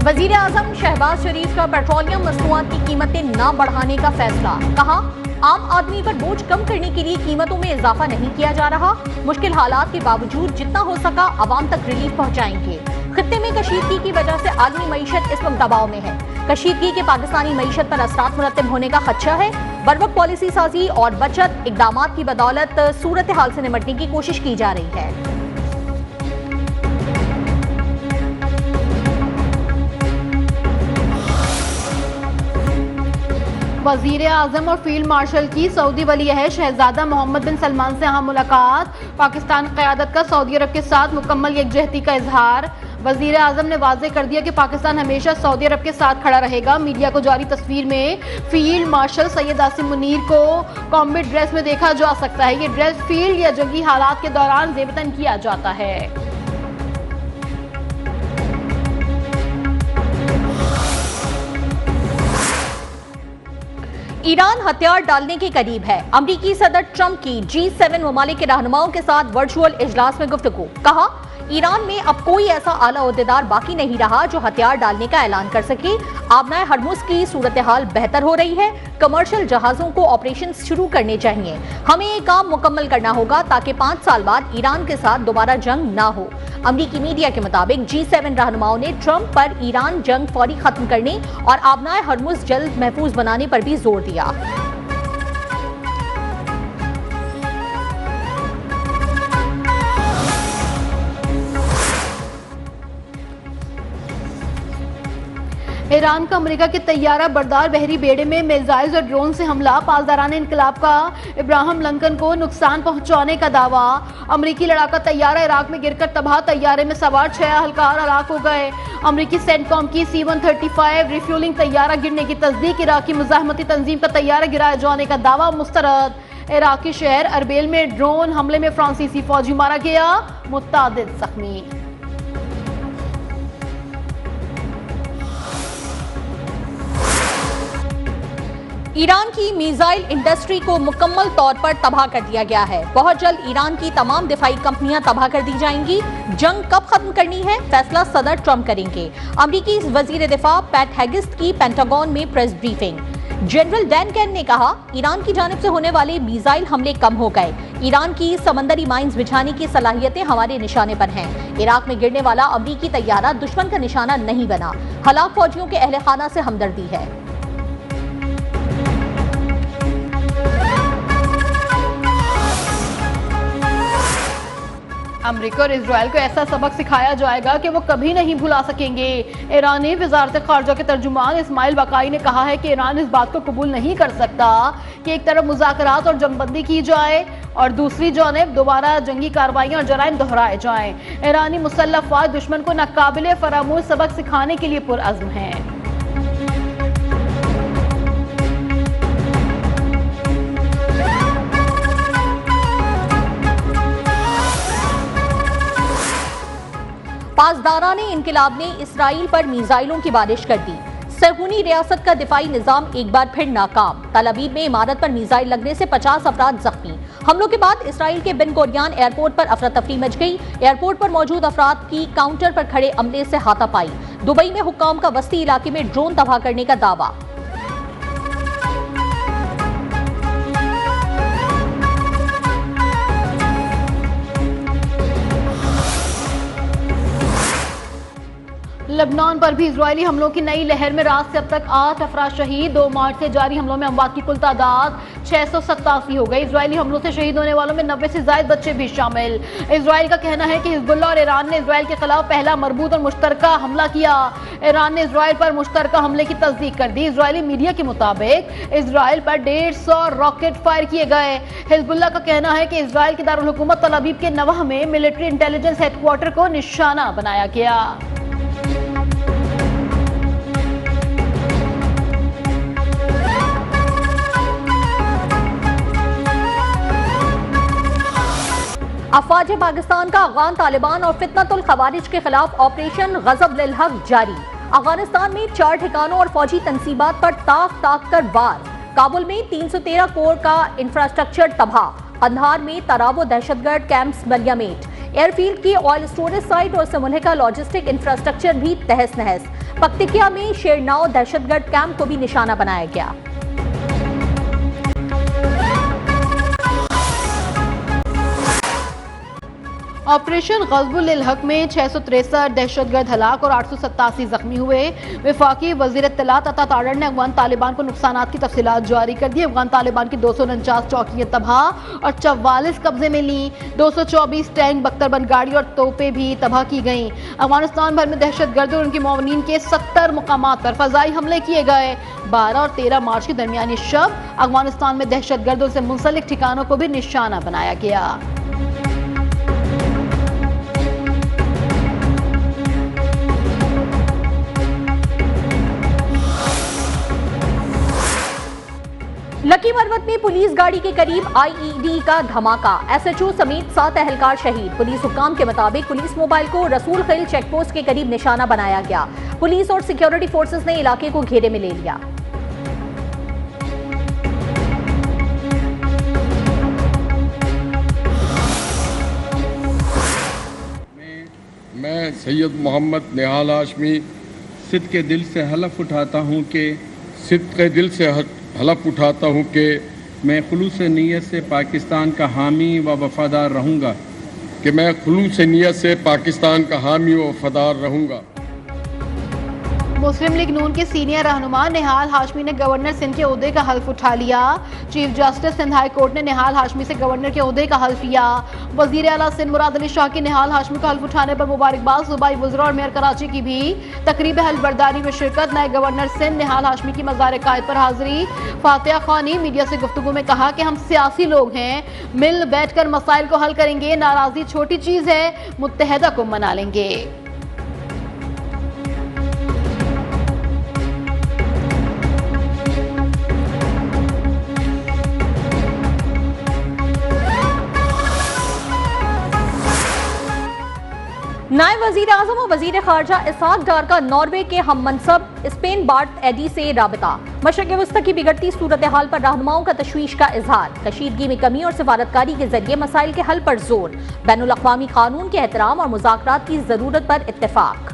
वजीर आजम शहबाज शरीफ का पेट्रोलियम मसनूआत की कीमतें न बढ़ाने का फैसला। कहा, आम आदमी पर बोझ कम करने के लिए कीमतों में इजाफा नहीं किया जा रहा। मुश्किल हालात के बावजूद जितना हो सका आवाम तक रिलीफ पहुंचाएंगे। खित्ते में कशीदगी की वजह से आलमी मईशत इस वक्त दबाव में है। कशीदगी के पाकिस्तानी मईशत पर असरात मुरतब होने का खदशा है। बरवक्त पॉलिसी साजी और बचत इकदामात की बदौलत सूरत हाल से निपटने की कोशिश की जा रही है। वजीर आजम और फील्ड मार्शल की सऊदी वली-ए-अहद शहजादा मोहम्मद बिन सलमान से अहम मुलाकात। पाकिस्तान क़यादत का सऊदी अरब के साथ मुकम्मल यकजहती का इजहार। वजीर आजम ने वाज़ेह कर दिया कि पाकिस्तान हमेशा सऊदी अरब के साथ खड़ा रहेगा। मीडिया को जारी तस्वीर में फील्ड मार्शल सैयद आसिम मुनीर को कॉम्बैट ड्रेस में देखा जा सकता है। ये ड्रेस फील्ड या जंगी हालात के दौरान ज़ेबतन किया जाता है। ईरान हथियार डालने के करीब है। अमरीकी सदर ट्रंप की G7 ममालिक के रहनुमाओं के साथ वर्चुअल इजलास में गुफ्तगू। कहा, ईरान में अब कोई ऐसा आला ओहदेदार बाकी नहीं रहा जो हथियार डालने का ऐलान कर सके। आबनाए हरमुज की सूरत हाल बेहतर हो रही है। कमर्शियल जहाजों को ऑपरेशन शुरू करने चाहिए। हमें ये काम मुकम्मल करना होगा ताकि 5 साल बाद ईरान के साथ दोबारा जंग ना हो। अमरीकी मीडिया के मुताबिक G7 रहनुमाओं ने ट्रंप पर ईरान जंग फौरी खत्म करने और आबनाए हरमुज जल्द महफूज बनाने पर भी जोर दिया। ईरान का अमेरिका के तैयारा बरदार बहरी बेड़े में मिसाइल और ड्रोन से हमला। पासदाराने इनकलाब का इब्राहिम लिंकन को नुकसान पहुंचाने का दावा। अमेरिकी लड़ाका तैयारा इराक में गिरकर तबाह। तैयारे में सवार 6 अहलकार हलाक हो गए। अमेरिकी सेंटकॉम की C-135 रिफ्यूलिंग तैयारा गिरने की तस्दीक। इराकी मुजाहमती तंजीम का तैयारा गिराए जाने का दावा मुस्तरद। इराकी शहर अरबेल में ड्रोन हमले में फ्रांसीसी फौजी मारा गया, मुतादिद जख्मी। ईरान की मिसाइल इंडस्ट्री को मुकम्मल तौर पर तबाह कर दिया गया है। बहुत जल्द ईरान की तमाम दिफाई कंपनियां तबाह कर दी जाएंगी। जंग कब खत्म करनी है, फैसला सदर ट्रंप करेंगे। अमरीकी वजीर दिफा पैट हेगिस्ट की पेंटागन में press briefing. General Dan can ने कहा, ईरान की जानिब से होने वाले मिसाइल हमले कम हो गए। ईरान की समंदरी माइंस बिछाने की सलाहियतें हमारे निशाने पर हैं। इराक में गिरने वाला अमरीकी तैयारा दुश्मन का निशाना नहीं बना। हलाक फौजियों के अहले खाना से हमदर्दी है। अमेरिका और इजराइल को ऐसा सबक सिखाया जाएगा कि वो कभी नहीं भुला सकेंगे। ईरानी वजारत खारजा के तर्जुमान इस्माइल बकाई ने कहा है कि ईरान इस बात को कबूल नहीं कर सकता कि एक तरफ मुज़ाकरात और जंगबंदी की जाए और दूसरी जानिब दोबारा जंगी कार्रवाइयां और जराइम दोहराए जाएं। ईरानी मुसल्लह अफवाज दुश्मन को नाकाबिले फरामोश सबक सिखाने के लिए पुरअज़्म हैं। पासदाराने इनकिलाब ने इसराइल पर मिसाइलों की बारिश कर दी। सहूनी रियासत का दिफाई निजाम एक बार फिर नाकाम। तल अवीव में इमारत पर मिसाइल लगने से 50 अफराद जख्मी। हमलों के बाद इसराइल के बिन गुरियन एयरपोर्ट पर अफरा तफरी मच गई। एयरपोर्ट पर मौजूद अफराद की काउंटर पर खड़े अमले से हाथापाई। दुबई में हुक्काम का वस्ती इलाके में ड्रोन तबाह करने का दावा। लेबनान पर भी इजरायली हमलों की नई लहर में रात से अब तक 8 अफराद शहीद। 2 मार्च से जारी हमलों में अमवात की कुल तादाद 687 हो गई। इजरायली हमलों से शहीद होने वालों में 90 से ज्यादा बच्चे भी शामिल। इजराइल का कहना है कि हिजबुल्लाह और ईरान ने इजराइल के खिलाफ पहला मरबूत और मुश्तरका हमला किया। ईरान ने इजराइल पर मुश्तरका हमले की तस्दीक कर दी। इजरायली मीडिया के मुताबिक इजराइल पर 150 रॉकेट फायर किए गए। हिजबुल्लाह का कहना है कि इजराइल के दारुल हुकूमत तल अवीव के नवाह में मिलिट्री इंटेलिजेंस हेडक्वार्टर को निशाना बनाया गया। अफवाज पाकिस्तान का अफगान तालिबान और फितनतुल खवारिज के खिलाफ ऑपरेशन गजब लिल हक जारी। अफगानिस्तान में 4 ठिकानों और फौजी तंसीबात पर ताक कर वार। काबुल में 313 कोर का इंफ्रास्ट्रक्चर तबाह। कंधार में तरावो दहशतगर्द कैंप्स बलियामेट। एयरफील्ड की ऑयल स्टोरेज साइट और समूलिका लॉजिस्टिक इंफ्रास्ट्रक्चर भी तहस नहस। पक्तिकिया में शेरनाव दहशतगर्द कैंप को भी निशाना बनाया गया। ऑपरेशन ग़ज़बुल हक में 663 दहशतगर्द हलाक और 887 जख्मी हुए। वफाकी वज़ीर इत्तलात अता तारड़ ने अफ़गान तालिबान को नुकसानात की तफसीलात जारी कर दी। अफ़गान तालिबान की 249 चौकियाँ तबाह और 44 कब्जे में ली। 224 टैंक, बख्तरबंद गाड़ी और तोपें भी तबाह की गईं। अफगानिस्तान भर में दहशतगर्द और उनकी मुआवनीन के 70 मुकामात पर फ़ज़ाई हमले किए गए। 12 और 13 मार्च की दरमियानी शब अफगानिस्तान में दहशतगर्दों से मुंसलिक ठिकानों को भी निशाना बनाया गया। लकी मरवत में पुलिस गाड़ी के करीब आईईडी का धमाका, एसएचओ समेत 7 एहलकार शहीद। पुलिस हुक्काम के मुताबिक पुलिस मोबाइल को रसूल खिल चेकपोस्ट के करीब निशाना बनाया गया। पुलिस और सिक्योरिटी फोर्सेस ने इलाके को घेरे में ले लिया। मैं सैयद मोहम्मद निहाल हाशमी सिद्क़ के दिल से हलफ उठाता हूँ कि मैं खुलूस नीयत से पाकिस्तान का हामी व वफादार रहूँगा मुस्लिम लीग नून के सीनियर रहनुमा निहाल हाशमी ने गवर्नर सिंध के ओहदे का हल्फ उठा लिया। Chief justice Sindh high court ने निहाल हाशमी से गवर्नर के ओहदे का हल्फ लिया। वजीर आला सिंध मुराद अली शाह की निहाल हाशमी को हल्फ उठाने पर मुबारकबाद। सूबाई वज़रा और मेयर कराची की भी तकरीब हल्फ बर्दारी में शिरकत। नए गवर्नर सिंध निहाल हाशमी की मज़ार कायद पर हाजिरी। फातिया खान ने मीडिया से गुफ्तगू में कहा कि हम सियासी लोग हैं, मिल बैठकर मसाइल को हल करेंगे। नाराजगी छोटी चीज़ है, मुत्तहदा को मना लेंगे। नायब वजीर आजम और वजीर खारजा इसहाक डार का नॉर्वे के हम मनसब स्पेन बार्ट एडी से राबता। मशरक़ वस्ती की बिगड़ती सूरत हाल पर रहनुमाओं का तशवीश का इजहार। कशीदगी में कमी और सिफारतकारी के जरिए मसाइल के हल पर जोर। बैनुल अक़वामी कानून के एहतराम और मुज़ाकरात की जरूरत पर इत्तेफाक।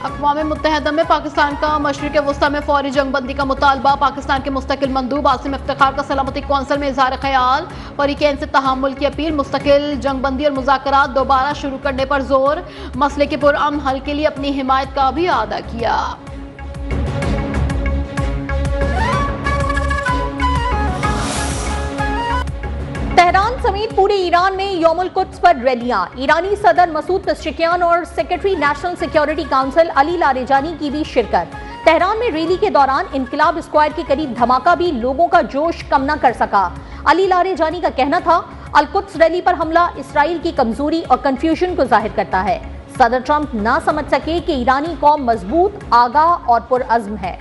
अक़वाम मुत्तहिदा में पाकिस्तान का मशरिक़ वस्ती में फौरी जंगबंदी का मुतालबा। पाकिस्तान के मुस्तकिल मंदूब आसिम इफ्तिखार का सलामती कौंसिल में इजहार ख्याल। फरीक़ैन से तहम्मुल की अपील। मुस्तकिल जंगबंदी और मुज़ाकरात दोबारा शुरू करने पर जोर। मसले के पुरअमन हल के लिए अपनी हिमायत का भी अदा किया। तेहरान समेत पूरे ईरान में यौमुल कुद्स पर रैलियां। ईरानी सदर मसूद पेज़ेश्कियान और secretary national security council Ali Larijani की भी शिरकत। तेहरान में रैली के दौरान इनकलाब स्क्वायर के करीब धमाका भी लोगों का जोश कम न कर सका। अली लारेजानी का कहना था, अल कुद्स रैली पर हमला इसराइल की कमजोरी और कंफ्यूजन को जाहिर करता है। सदर ट्रंप ना समझ सके कि ईरानी कौम मजबूत, आगाह और पुरअज़्म है।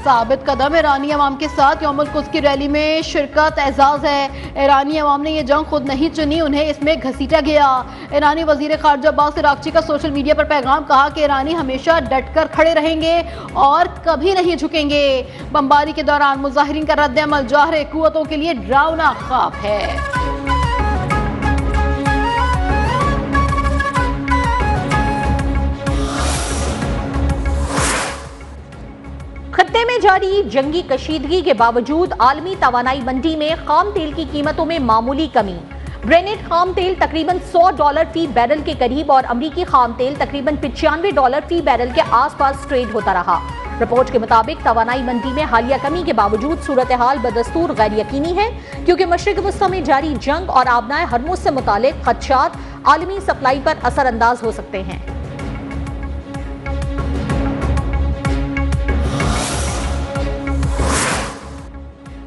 साबित कदम ईरानी अवाम के साथ यौमुल कुद्स की रैली में शिरकत एजाज है। ईरानी अवाम ने यह जंग खुद नहीं चुनी, उन्हें इसमें घसीटा गया। ईरानी वजीर खारजा अब्बास अरागची का सोशल मीडिया पर पैगाम, कहा कि ईरानी हमेशा डटकर खड़े रहेंगे और कभी नहीं झुकेंगे। बमबारी के दौरान मुजाहिरीन का रद्द-ए-अमल जाहिर कुव्वतों के लिए डरावना ख्वाब है। खत्ते में जारी जंगी कशीदगी के बावजूद आलमी तवानाई मंडी में खाम तेल की कीमतों में मामूली कमी। ब्रेनेट खाम तेल तकरीबन $100 फी बैरल के करीब और अमरीकी खाम तेल तकरीबन $95 फी बैरल के आसपास ट्रेड होता रहा। रिपोर्ट के मुताबिक तवानाई मंडी में हालिया कमी के बावजूद सूरत हाल बदस्तूर गैर यकीनी है, क्योंकि मशरिक़ वस्ती में जारी जंग और आबनाए हरमुज़ से मुतालिक खदशात आलमी सप्लाई पर असरअंदाज हो सकते हैं।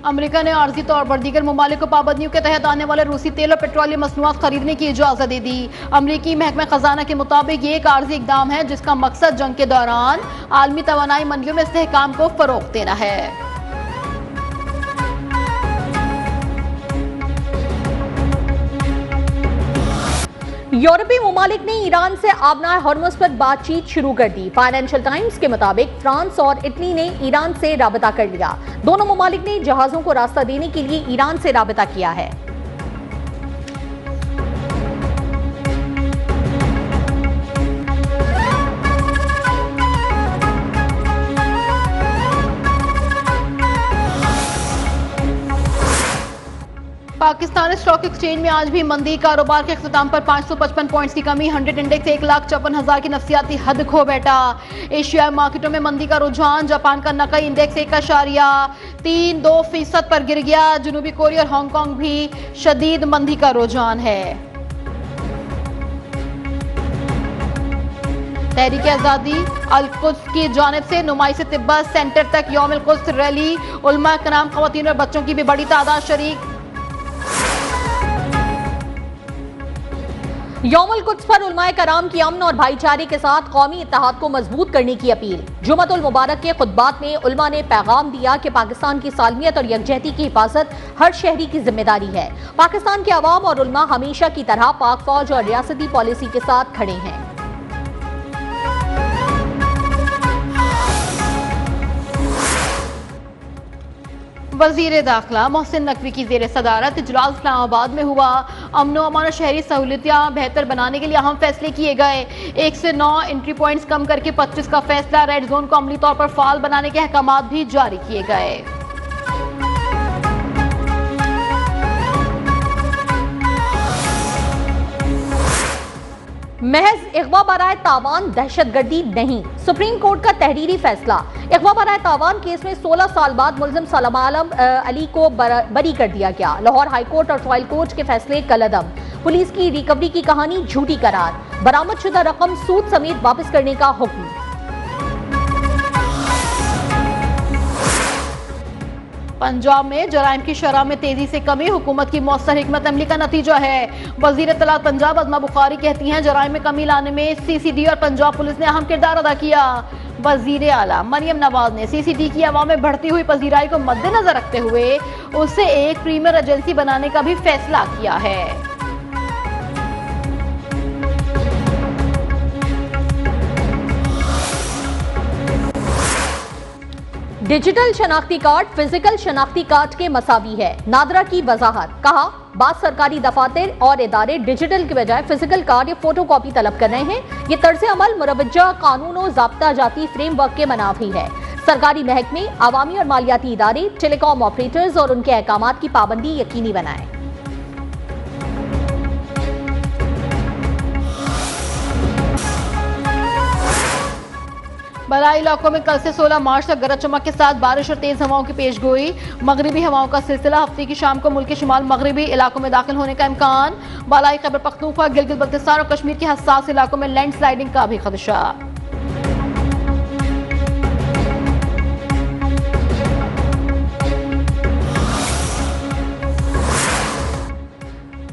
अमेरिका ने आर्जी तौर पर दीगर ममालिक को पाबंदियों के तहत आने वाले रूसी तेल और पेट्रोलियम मसनूआत खरीदने की इजाजत दे दी। अमेरिकी महकमा खजाना के मुताबिक ये एक आर्जी इकदाम है जिसका मकसद जंग के दौरान आलमी तवानाई मंडियों में इस्तेहकाम को फरोग देना है। यूरोपीय ममालिक ने ईरान से आबनाए हॉर्मुज़ पर बातचीत शुरू कर दी। फाइनेंशियल टाइम्स के मुताबिक फ्रांस और इटली ने ईरान से राबता कर लिया। दोनों ममालिक ने जहाजों को रास्ता देने के लिए ईरान से राबता किया है। पाकिस्तान स्टॉक एक्सचेंज में आज भी मंदी। कारोबार के इख्तिताम पर 555 पॉइंट्स की कमी। 100 इंडेक्स 1,54,000 की नफसियाती हद खो बैठा। एशियाई मार्केटों में मंदी का रुझान। जापान का नकाई इंडेक्स 1.32% पर गिर गया। जनूबी कोरिया और हांगकांग भी शदीद मंदी का रुझान है। तहरीक आज़ादी अल-कुद्स की जानिब से नुमाइश तिब्बत सेंटर तक यौम अल-कुद्स रैली। उलमा कराम, खवातीन और बच्चों की भी बड़ी तादाद शरीक। यौमुल कुद्स पर उलमाए कराम की अमन और भाईचारे के साथ कौमी इत्तेहाद को मजबूत करने की अपील। जुमअतुल मुबारक के खुतबात में उलमा ने पैगाम दिया कि पाकिस्तान की सालमियत और यकजहती की हिफाजत हर शहरी की जिम्मेदारी है। पाकिस्तान के अवाम और उलमा हमेशा की तरह पाक फौज और रियासती पॉलिसी के साथ खड़े हैं। वजीर दाखिला मोहसिन नकवी की जेर सदारत इजलास इस्लामाबाद में हुआ। अमन व अमान और शहरी सहूलियतें बेहतर बनाने के लिए अहम फैसले किए गए। 1 से 9 एंट्री पॉइंट्स कम करके 25 का फैसला। रेड जोन को अमली तौर पर फाल बनाने के अहकामात भी जारी किए गए। महज इग़वा बराए तावान दहशतगर्दी नहीं, सुप्रीम कोर्ट का तहरीरी फैसला। इग़वा बराए तावान केस में 16 साल बाद मुलजिम सलमान आलम अली को बरी कर दिया गया। लाहौर हाई कोर्ट और ट्रायल कोर्ट के फैसले कलअदम। पुलिस की रिकवरी की कहानी झूठी करार। बरामदशुदा रकम सूद समेत वापस करने का हुक्म। पंजाब में जराइम की शरह में तेजी से कमी हुकूमत की मौसर हिकमत अमली का नतीजा है। वजीर तलात पंजाब अज़मा बुखारी कहती हैं जराइम में कमी लाने में CCD और पंजाब पुलिस ने अहम किरदार अदा किया। वजीर आला मरियम नवाज ने CCD की अवाम में बढ़ती हुई पजीराई को मद्देनजर रखते हुए उसे एक प्रीमियर एजेंसी बनाने का भी फैसला किया है। डिजिटल शनाख्ती कार्ड फिजिकल शनाख्ती कार्ड के मसावी है। नादरा की वजाहत। कहा, बाद सरकारी दफातर और इदारे डिजिटल के बजाय फिजिकल कार्ड या फोटो कॉपी तलब कर रहे हैं। ये तर्ज अमल मुरवज्जा कानून और ज़ाब्ता जाती फ्रेमवर्क के मनाफी है। सरकारी महकमे, अवामी और मालियाती इदारे, टेलीकॉम ऑपरेटर्स और उनके अहकामात की पाबंदी यकीनी बनाएं। बलाई इलाकों में कल से 16 मार्च तक गरज चमक के साथ बारिश और तेज हवाओं की पेशगोई। मगरिबी हवाओं का सिलसिला। हफ्ते की शाम को मुल्क के शुमाल मगरिबी इलाकों में दाखिल होने का इम्कान। बालाई खैबर पख्तूनख्वा, गिलगित बल्तिस्तान और कश्मीर के हसास इलाकों में लैंडस्लाइडिंग का भी खदशा।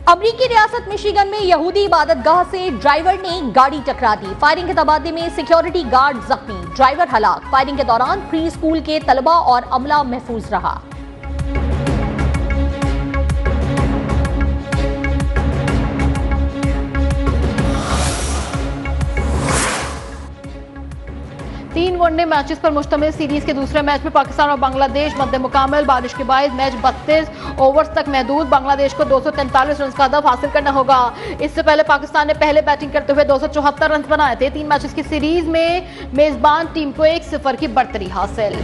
अमरीकी रियासत मिशिगन में यहूदी इबादतगाह से ड्राइवर ने गाड़ी टकरा दी। फायरिंग के तबादले में सिक्योरिटी गार्ड जख्मी, ड्राइवर हलाक। फायरिंग के दौरान प्री स्कूल के तलबा और अमला महफूज रहा। तीन वनडे मैचेस पर मुश्तमिल सीरीज के दूसरे मैच में पाकिस्तान और बांग्लादेश मध्य मुकामिल। बारिश के बाद मैच 32 ओवर्स तक महदूद। बांग्लादेश को 243 रन का हदफ हासिल करना होगा। इससे पहले पाकिस्तान ने पहले बैटिंग करते हुए 274 रन बनाए थे। 3 मैचेस की सीरीज में मेजबान टीम को 1-0 की बढ़तरी हासिल।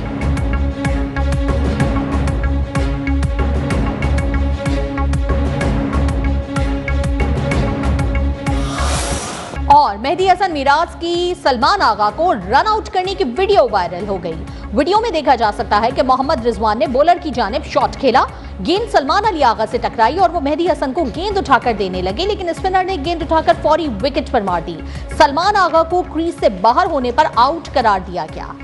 और मेहदी हसन मिराज की सलमान आगा को रन आउट करने की वीडियो वायरल हो गई। वीडियो में देखा जा सकता है कि मोहम्मद रिजवान ने बॉलर की जानिब शॉट खेला। गेंद सलमान अली आगा से टकराई और वो मेहदी हसन को गेंद उठाकर देने लगे, लेकिन स्पिनर ने गेंद उठाकर फौरी विकेट पर मार दी। सलमान आगा को क्रीज से बाहर होने पर आउट करार दिया गया।